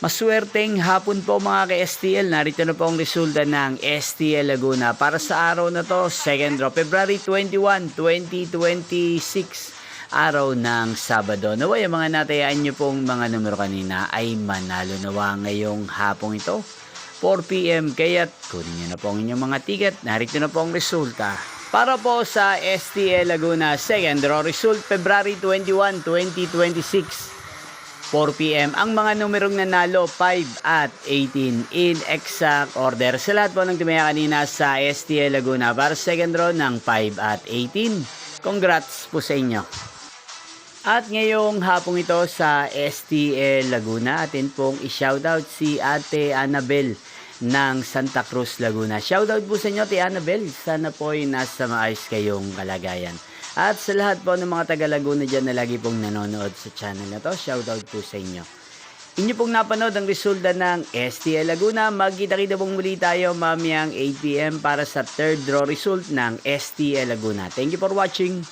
Maswerteng hapon po mga ka-STL. Narito na po ang resulta ng STL Laguna para sa araw na to, 2nd draw, February 21, 2026, araw ng Sabado. Naway ang mga natayaan nyo pong mga numero kanina ay manalo nawa ngayong hapong ito, 4 PM. Kaya't kunin nyo na po ang inyong mga ticket. Narito na po ang resulta. Para po sa STL Laguna, 2nd draw result, February 21, 2026. 4 PM. Ang mga numerong nanalo, 5 at 18 in exact order. Sa lahat po ng tumaya kanina sa STL Laguna para sa second draw ng 5 at 18. Congrats po sa inyo. At ngayong hapong ito sa STL Laguna, atin pong i-shoutout si Ate Annabel ng Santa Cruz, Laguna. Shoutout po sa inyo, Ate Annabel. Sana po ay nasa maayos kayong kalagayan. At sa lahat po ng mga taga Laguna dyan na lagi pong nanonood sa channel na to, shoutout po sa inyo. Inyo pong napanood ang resulta ng STL Laguna. Magkita-kita pong muli tayo mamayang 8 PM para sa third draw result ng STL Laguna. Thank you for watching.